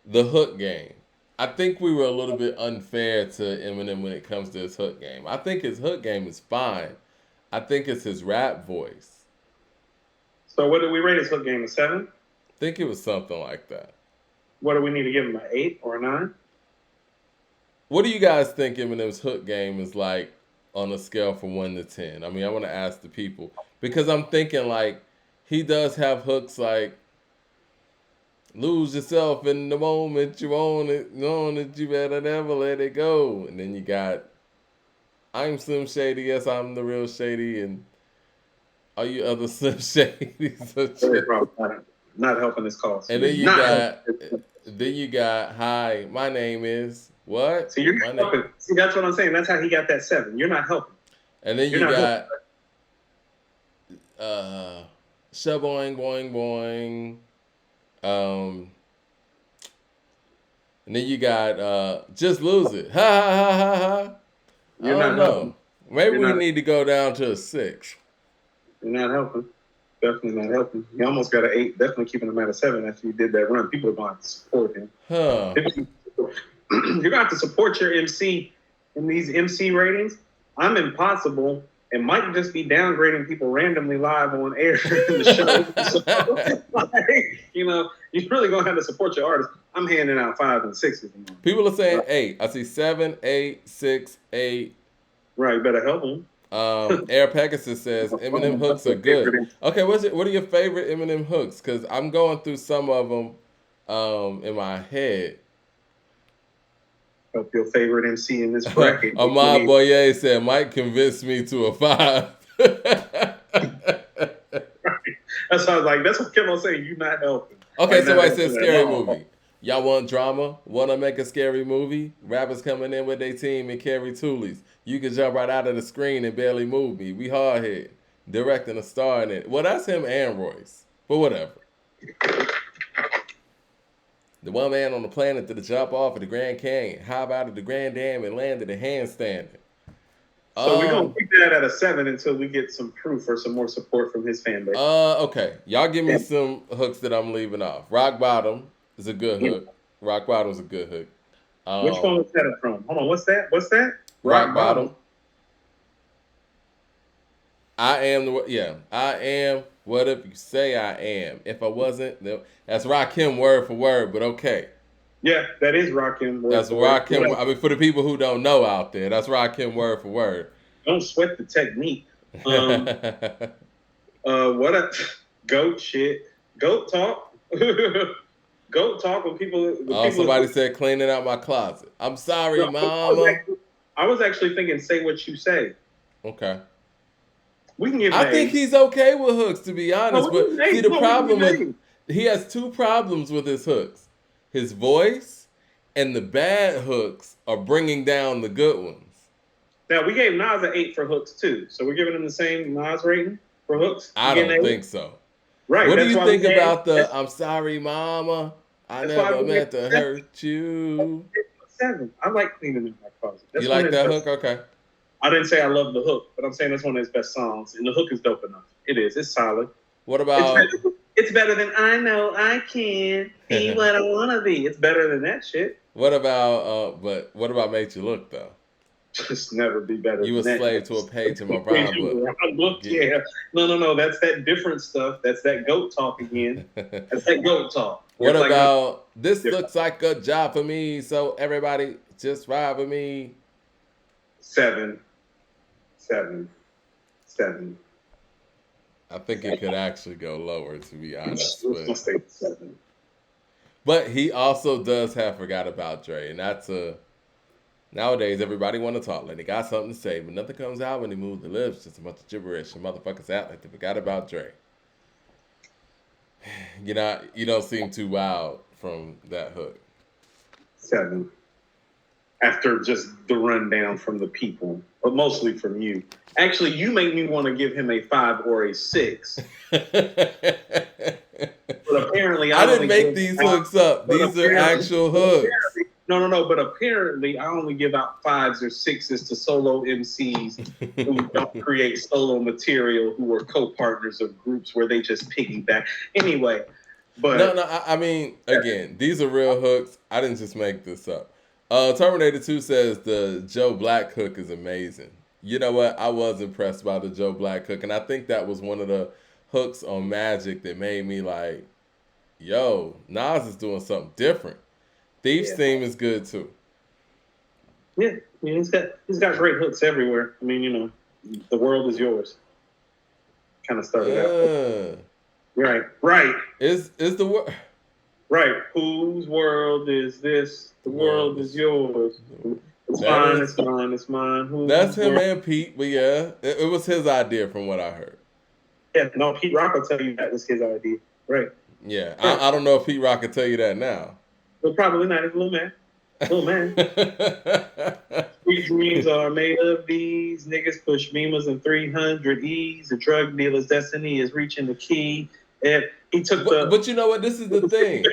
the hook game. I think we were a little bit unfair to Eminem when it comes to his hook game. I think his hook game is fine. I think it's his rap voice. So what do we rate his hook game? A 7? I think it was something like that. What do we need to give him? An 8 or a 9? What do you guys think Eminem's hook game is like on a scale from 1 to 10? I mean, I want to ask the people because I'm thinking like he does have hooks like lose yourself in the moment you own it, you better never let it go. And then you got I'm Slim Shady, yes, I'm the real Shady, and all you other Slim Shadys are Very just. problematic. Not helping his cause. And then you Not got helping. hi, my name is what? See, you're My not name. helping. See, that's what I'm saying. That's how he got that 7. You're not helping. And then You're you not helping. got uh shaboing boing boing. Um and then you got just lose it. Ha ha ha ha ha. I You're don't not know. helping. Maybe You're we not. need to go down to a 6. You're not helping. Definitely not helping. He almost got an 8. Definitely keeping him at a 7 after you did that run. People are going to support him. Huh. You're going to have to support your MC in these MC ratings. I'm Impossible and might just be downgrading people randomly live on air in the show. So, like, you're really going to have to support your artist. I'm handing out 5 and 6s. People are saying 8. I see 7, 8, 6, 8. Right, better help them. Air Pegasus says Eminem hooks are good. Okay, what are your favorite Eminem hooks? Because I'm going through some of them in my head. Help your favorite MC in this bracket. Ahmad Boye said Mike convinced me to a 5. That's how I was like, that's what Kim was saying. You're not helping. Okay, Like, somebody not said helping scary at all. movie. Y'all want drama? Want to make a scary movie? Rappers coming in with their team and carry toolies. You can jump right out of the screen and barely move me. We hard hit. Directing a star in it. Well, that's him and Royce. But whatever. The one man on the planet did a jump off of the Grand Canyon, hop out of the Grand Dam, and landed a handstanding. So we're gonna keep that at a 7 until we get some proof or some more support from his fan base. Okay. Y'all give me some hooks that I'm leaving off. Rock Bottom is a good hook. Rock Bottom's a good hook. Which one was that from? Hold on, what's that? What's that? Rock Bottom. I am what if you say I am. If I wasn't, that's Rakim word for word, but okay. Yeah, that is Rakim. That's Rakim. I mean, for the people who don't know out there, that's Rakim word for word. Don't sweat the technique. What a goat shit. Goat talk. Goat talk when people. Somebody said cleaning out my closet. I'm sorry, No, mama. I was actually thinking, say what you say. Okay. We can give. I think he's okay with hooks, to be honest. But see, the problem with he has 2 problems with his hooks: his voice and the bad hooks are bringing down the good ones. Now we gave Nas an 8 for hooks too, so we're giving him the same Nas rating for hooks. I don't think so. Right. What do you think about the "I'm sorry, mama"? I never meant to hurt you. 7. I like cleaning in my closet. You like that hook? Okay. I didn't say I love the hook, but I'm saying that's one of his best songs, and the hook is dope enough. It is. It's solid. What about? It's better than I know I can be what I wanna be. It's better than that shit. What about? But what about "Made You Look" though? Just never be better. You a slave to a page in my rhyme book. Yeah. No. That's that different stuff. That's that goat talk again. That's that goat talk. What about this? Looks like a job for me, so everybody just ride with me. 7. I think it could actually go lower, to be honest. Let's say 7. But he also does have "Forgot About Dre," and that's a. Nowadays, everybody want to talk like they got something to say, but nothing comes out when they move their lips. Just a bunch of gibberish, and motherfuckers act like they forgot about Dre. You don't seem too wild from that hook. 7. After just the rundown from the people, but mostly from you. Actually, you make me want to give him a 5 or a 6. But apparently, I didn't make these hooks up. These are actual hooks. No. But apparently, I only give out 5s or 6s to solo MCs who don't create solo material, who are co-partners of groups where they just piggyback. Anyway, No, But no. I mean, again, these are real hooks. I didn't just make this up. Terminator 2 says the Joe Black hook is amazing. You know what? I was impressed by the Joe Black hook, and I think that was one of the hooks on Magic that made me like, yo, Nas is doing something different. Thief's yeah, theme is good too. yeah, I mean, he's got great hooks everywhere. I mean, the world is yours. Kind of started out. Uh, Right, right, is the word right. Whose world is this? The world world is is yours. It's that mine. is It's mine. It's mine. that's Whose him world? and Pete, but yeah, it was his idea from what I heard. Yeah, no, Pete Rock will tell you that was his idea. Right. Yeah, Yeah. I don't know if Pete Rock can tell you that now. But probably not. He's a little man. Little man. Street dreams are made of these. Niggas push Beamers and 300 E's. The drug dealer's destiny is reaching the key. And he took but you know what? This is the thing.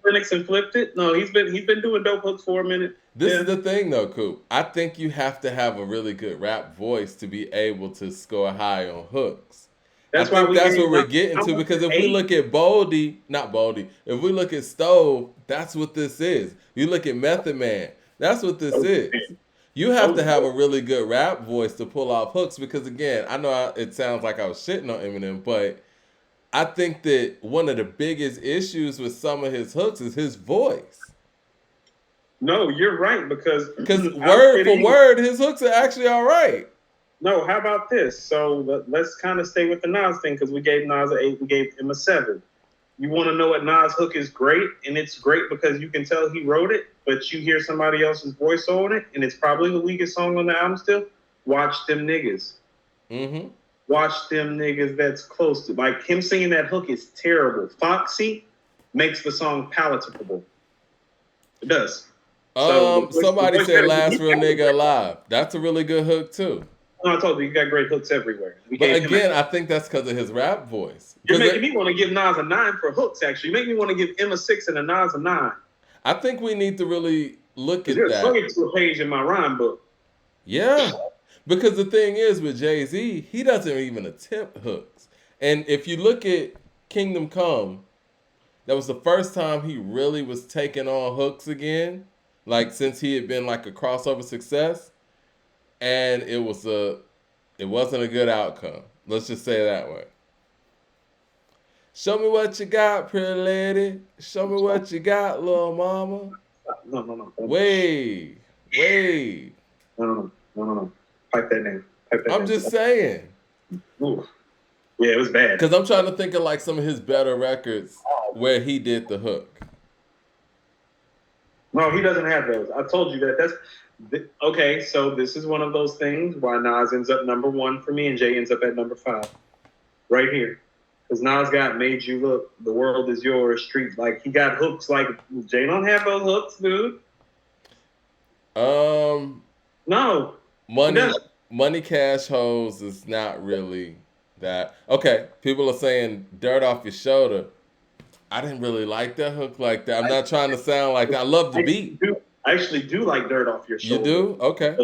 clinics and flipped it. No, he's been doing dope hooks for a minute. This is Yeah. the thing, though, Coop. I think you have to have a really good rap voice to be able to score high on hooks. I That's why think we that's what gave we're getting to because if we look at Boldy, not Boldy, if we look at Stove, that's what this is. You look at Method Man, that's what this is. You have to have a really good rap voice to pull off hooks because, again, I know it sounds like I was shitting on Eminem, but I think that one of the biggest issues with some of his hooks is his voice. No, you're right because Word for word, his hooks are actually all right. No, how about this? So let's kind of stay with the Nas thing because we gave Nas an 8, we gave him a 7. You want to know what Nas hook is great, and it's great because you can tell he wrote it, but you hear somebody else's voice on it, and it's probably the weakest song on the album still. Watch Them Niggas. Mm-hmm. Watch Them Niggas. That's close to like him singing that hook is terrible. Foxy makes the song palatable. It does. Somebody said "Last Real Nigga Alive." That's a really good hook too. No, I told you got great hooks everywhere. But again, I think that's because of his rap voice. You're making me want to give Nas a 9 for hooks. Actually, you make me want to give him a 6 and a Nas a 9. I think we need to really look at There's that. There's to a page in my rhyme book. Yeah, because the thing is with Jay-Z, he doesn't even attempt hooks. And if you look at Kingdom Come, that was the first time he really was taking on hooks again. Like since he had been like a crossover success. And it wasn't a good outcome. Let's just say it that way. Show me what you got, pretty lady. Show me what you got, little mama. No. Wait. No. Pipe that name. I'm just saying. Ooh. Yeah, it was bad. Because I'm trying to think of like some of his better records where he did the hook. No, he doesn't have those. I told you that. Okay, so this is one of those things why Nas ends up number 1 for me and Jay ends up at number 5. Right here. Because Nas got Made You Look, The World Is Yours, Street. Like, he got hooks like, Jay don't have those hooks, dude. No. Money Cash Hoes is not really that. Okay, people are saying Dirt Off Your Shoulder. I didn't really like that hook like that. I'm not trying to sound like that. I love the beat. I actually do like Dirt Off Your Shoulder. You do? Okay.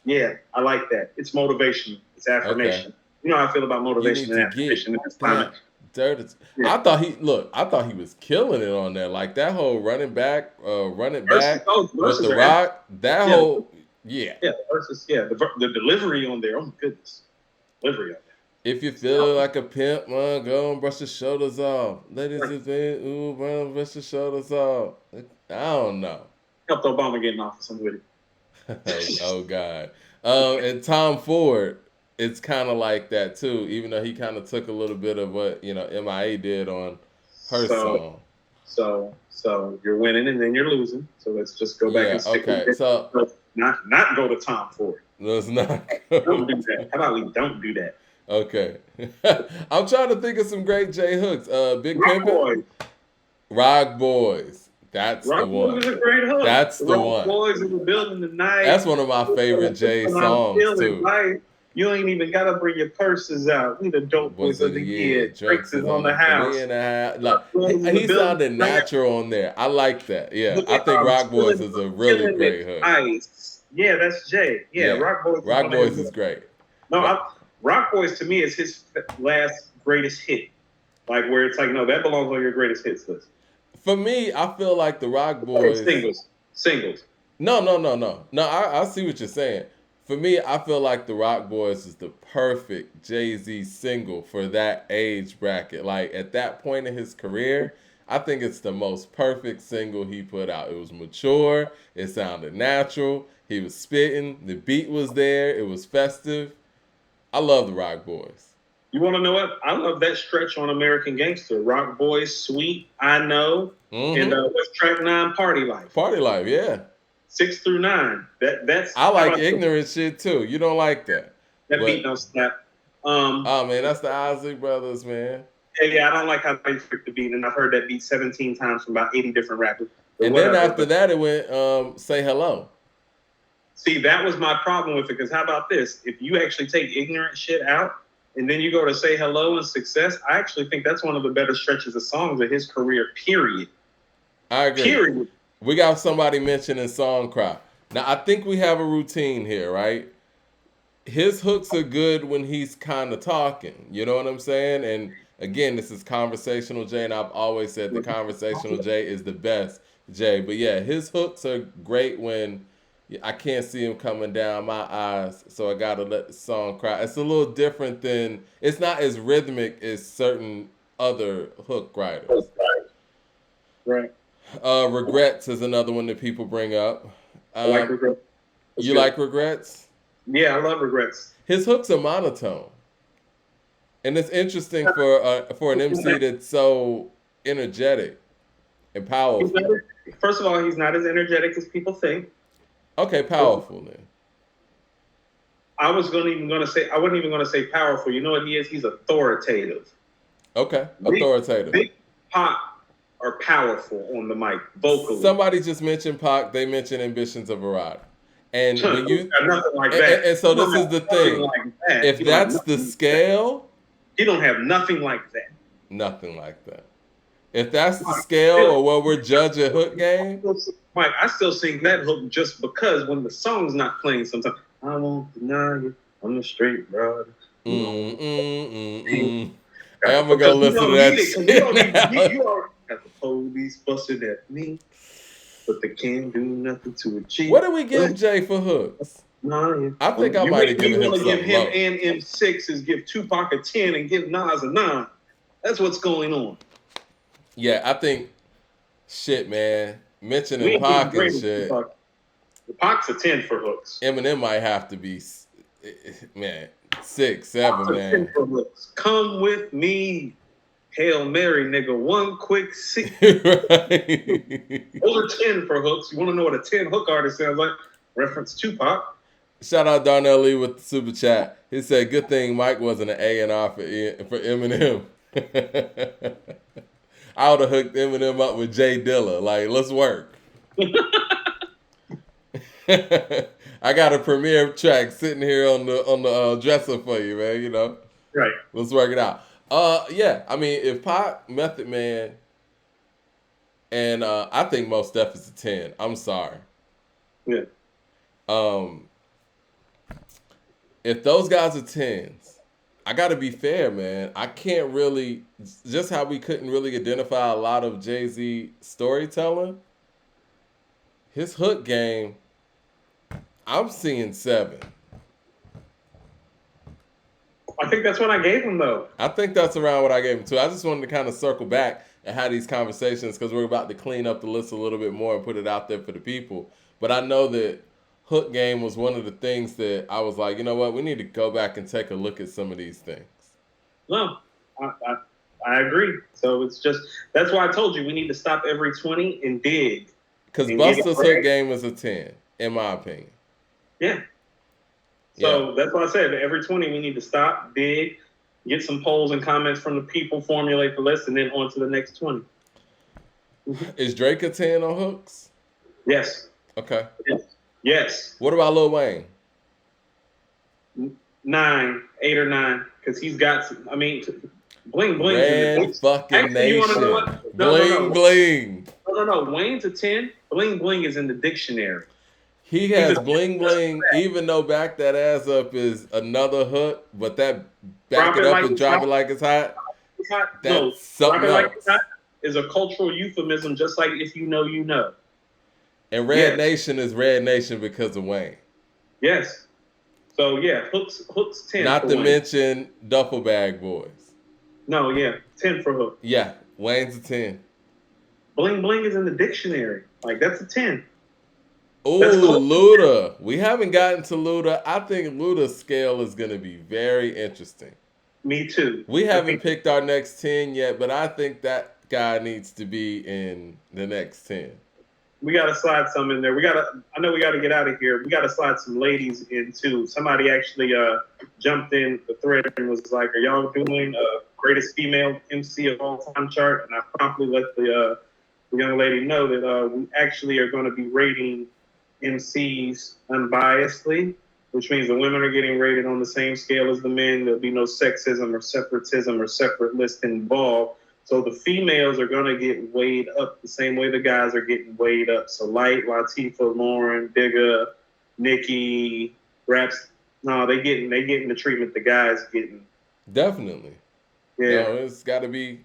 Yeah, I like that. It's motivation. It's affirmation. Okay. You know how I feel about motivation and affirmation. I thought he was killing it on there. Like that whole running it back with the Rock. The delivery on there. Oh my goodness, delivery on there. If you feel like a pimp, man, go and brush your shoulders off. Ladies and gentlemen, run brush your shoulders off. I don't know. Helped Obama get in office. I'm with it. Oh God. And Tom Ford, it's kind of like that too. Even though he kind of took a little bit of what MIA did on her song. So you're winning and then you're losing. So let's just go back and stick with it. So not go to Tom Ford. Let's not. Don't do that. How about we don't do that? Okay. I'm trying to think of some great J hooks. Big Pimpin'. Rock Boys. That's the one. Boys is a great hook. That's the one. Rock Boys in the building tonight. That's one of my favorite J songs too. Life. You ain't even gotta bring your purses out. We the dope boys of the year. Drinks is on the house. Like, he sounded natural on there. I like that. Yeah, I think Rock Boys is a really great hook. Ice. Yeah, that's Jay. Yeah, Rock Boys. Rock Boys is great. No, Rock Boys to me is his last greatest hit. Like where it's like, no, that belongs on your greatest hits list. For me, I feel like the Rock Or Boys. singles. No, no, no, no, no. I see what you're saying. For me, I feel like the Rock Boys is the perfect Jay Z single for that age bracket. Like at that point in his career, I think it's the most perfect single he put out. It was mature. It sounded natural. He was spitting. The beat was there. It was festive. I love the Rock Boys. You want to know what? I love that stretch on American Gangster. Rock Boys, Sweet, I Know, and Mm-hmm. what's track 9, Party Life. Party life, yeah. 6 through 9. That's I how like about ignorant shit too. You don't like that, that beat but don't snap. Um, oh man, that's the Isley Brothers, man. yeah, I don't like how they freak the beat, and I've heard that beat 17 times from about 80 different rappers. But And then whatever. after that, it went "Say Hello." See, that was my problem with it. Because how about this? If you actually take ignorant shit out, and then you go to Say Hello and Success, I actually think that's one of the better stretches of songs of his career. Period. I agree. Period. We got somebody mentioning Song Cry. Now I think we have a routine here, right? His hooks are good when he's kind of talking. You know what I'm saying? And again, this is conversational Jay, and I've always said the conversational Jay is the best Jay. But yeah, his hooks are great when I can't see him coming down my eyes, so I gotta let the song cry. It's a little different than it's not as rhythmic as certain other hook writers. Right. Regrets is another one that people bring up. I like Regrets. You like Regrets? Yeah, I love Regrets. His hooks are monotone, and it's interesting for an MC that's so energetic and powerful. First of all, he's not as energetic as people think. Okay, powerful then. I wasn't even going to say powerful. You know what he is? He's authoritative. Okay, authoritative. Big Pop are powerful on the mic vocally. Somebody just mentioned Pac. They mentioned Ambitions of a Rider, and when you nothing like that. And so this is the thing. Like that. If that's the scale, he don't have nothing like that. Nothing like that. If that's the scale or what we're judging hook game, Mike, I still sing that hook just because when the song's not playing, sometimes I won't deny you. I'm a straight brother. I'm gonna go listen to that shit. You already got the police busted at me, but they can't do nothing to achieve. What did we give Jay for hooks? I think I might have given him something. Give him and M6 is give Tupac a 10 and give Nas a 9. That's what's going on. Yeah, I think shit, man. Mentioning Pac and shit. The Pac's a 10 for hooks. Eminem might have to be, man, 6, 7, man. 10 for hooks. Come with me. Hail Mary, nigga. One quick C. Right. Those are 10 for hooks. You want to know what a 10 hook artist sounds like? Reference Tupac. Shout out Darnell Lee with the super chat. He said, "Good thing Mike wasn't an A&R for Eminem." I would have hooked Eminem up with Jay Dilla. Like, let's work. I got a premiere track sitting here on the dresser for you, man. You know, right? Let's work it out. Yeah. I mean, if Pac, Method Man, and I think Most Def is a 10. I'm sorry. Yeah. If those guys are 10s, I got to be fair, man. I can't really, just how we couldn't really identify a lot of Jay-Z storytelling, his hook game, I'm seeing 7. I think that's what I gave him, though. I think that's around what I gave him, too. I just wanted to kind of circle back and have these conversations because we're about to clean up the list a little bit more and put it out there for the people. But I know that hook game was one of the things that I was like, you know what, we need to go back and take a look at some of these things. No, I agree. So it's just, that's why I told you we need to stop every 20 and dig. Because Busta's hook game is a 10, in my opinion. Yeah. So that's why I said every 20 we need to stop, dig, get some polls and comments from the people, formulate the list, and then on to the next 20. Is Drake a 10 on hooks? Yes. Okay. Yes. What about Lil Wayne? 9, 8 or 9, because he's got. I mean, bling bling. Red fucking actually, nation. You wanna know what? Bling bling. No. Wayne's a 10. Bling bling is in the dictionary. He has bling bling, even though Back That Ass Up is another hook, but that Back It Up and Drop It Like It's Hot Hot. No, That's something Rocket Like It's else. Hot is a cultural euphemism, just like if you know, you know. And Red Yes, Nation is Red Nation because of Wayne. yes. So yeah, hooks 10 Not for to Wayne. mention Duffel Bag Boys. No, yeah, 10 for hook. Yeah, Wayne's a 10. Bling bling is in the dictionary. Like that's a 10. That's Ooh, close. Luda. We haven't gotten to Luda. I think Luda's scale is going to be very interesting. Me too. We I haven't think picked our next 10 yet, but I think that guy needs to be in the next 10. we gotta slide some in there. We gotta. I know we gotta get out of here. We gotta slide some ladies in too. Somebody actually jumped in the thread and was like, "Are y'all doing greatest female MC of all time chart?" And I promptly let the young lady know that we actually are going to be rating MCs unbiasedly, which means the women are getting rated on the same scale as the men. There'll be no sexism or separatism or separate list involved. So the females are going to get weighed up the same way the guys are getting weighed up. So Light, Latifah, Lauren, Digga, Nikki, Raps, no, they getting the treatment the guys getting. Definitely. Yeah, No, it's got to be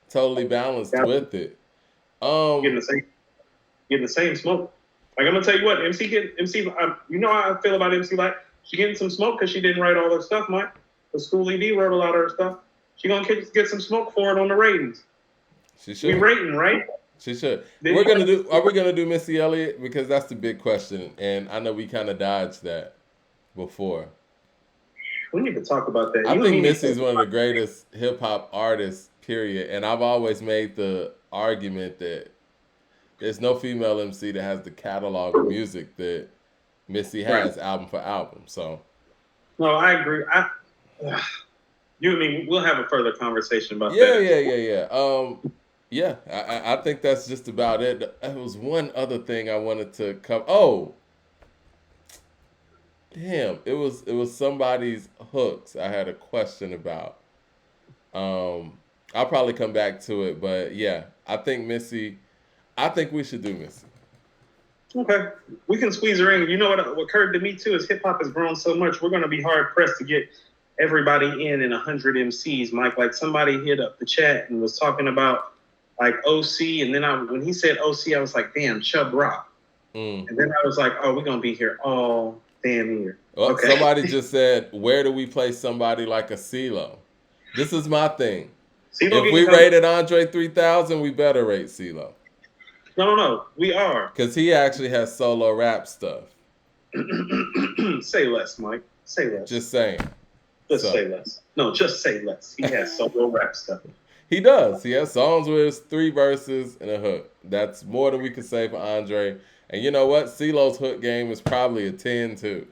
totally balanced guys with it. getting the same getting the same smoke. Like I'm gonna tell you what, MC. You know how I feel about MC Light. She getting some smoke because she didn't write all her stuff, Mike. The School ED wrote a lot of her stuff. She gonna get some smoke for it on the ratings. She We should. rating, right? She should. Then We're gonna do. Are we gonna do Missy Elliott? Because that's the big question, and I know we kind of dodged that before. we need to talk about that. I You and think me need to Missy's talk one of the about greatest hip hop artists. Period. And I've always made the argument that there's no female MC that has the catalog of music that Missy that. Right. has album for album. So No, I agree. You and me, we'll have a further conversation about yeah, that. yeah, yeah, yeah. Yeah, I think that's just about it. There was one other thing I wanted to cover. Oh, damn! It was somebody's hooks. I had a question about. I'll probably come back to it, but yeah, I think Missy. I think we should do Missy. Okay, we can squeeze her in. You know what occurred to me too is hip hop has grown so much. We're going to be hard pressed to get everybody in 100 MCs. Mike, like somebody hit up the chat and was talking about like OC, and then when he said OC, I was like, damn, Chubb Rock, Mm. and then I was like, oh, we're gonna be here all damn year. Well, Okay, somebody just said, where do we place somebody like a CeeLo? This is my thing. CeeLo If getting we come. rated Andre 3000, we better rate CeeLo. No, we are. Because he actually has solo rap stuff. Say less, Mike. Say less. Just saying. Just So, say less. No, just say less. He has solo rap stuff. he does. He has songs with 3 verses and a hook. That's more than we could say for Andre. And you know what? CeeLo's hook game is probably a 10 too.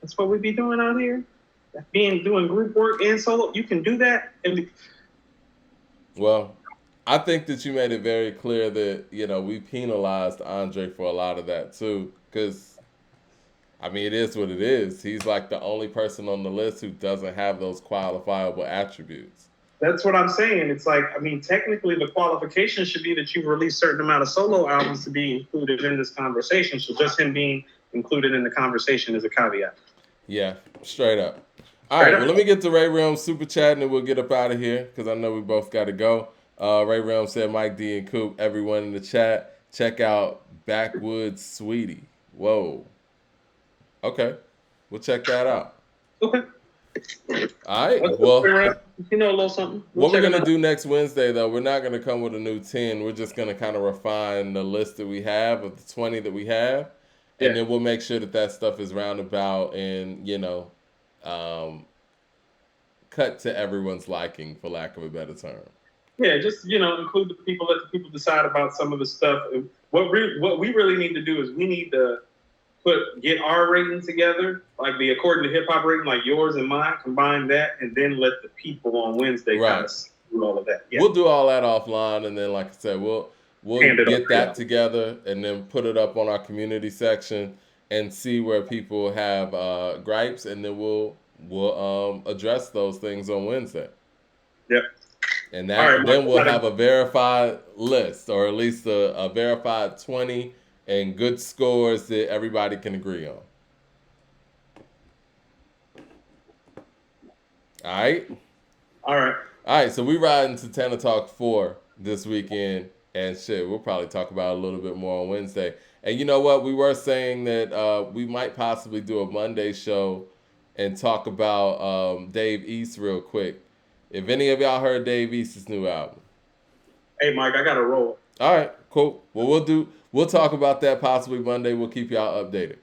That's what we be doing out here. Doing group work and solo. You can do that. And Well, I think that you made it very clear that, we penalized Andre for a lot of that too. Because, I mean, it is what it is. He's like the only person on the list who doesn't have those qualifiable attributes. that's what I'm saying. It's like, I mean, technically the qualification should be that you've released a certain amount of solo albums to be included in this conversation. So just him being included in the conversation is a caveat. Yeah, straight up. All right, well, let me get to Ray Realm super chat and then we'll get up out of here because I know we both got to go. Ray Realm said, Mike D and Coop, everyone in the chat, check out Backwoods Sweetie. Whoa. Okay, we'll check that out. Okay. All right, well, you know a little something. What we're going to do next Wednesday, though, we're not going to come with a new 10. We're just going to kind of refine the list that we have of the 20 that we have. And then we'll make sure that stuff is roundabout and, cut to everyone's liking, for lack of a better term. Yeah, just, include the people, let the people decide about some of the stuff. What we really need to do is we need to get our rating together, like the according to hip hop rating, like yours and mine, combine that, and then let the people on Wednesday kind of do all of that. Yeah. We'll do all that offline, and then, like I said, we'll get that together and then put it up on our community section and see where people have gripes, and then we'll address those things on Wednesday. Yep. And then we'll have a verified list, or at least a verified 20 and good scores that everybody can agree on. All right? All right. All right, so we riding to Tana Talk 4 this weekend, and shit, we'll probably talk about it a little bit more on Wednesday. And you know what? We were saying that we might possibly do a Monday show and talk about Dave East real quick. If any of y'all heard Dave East's new album. Hey, Mike, I got to roll. All right, cool. Well, we'll talk about that possibly Monday. We'll keep y'all updated.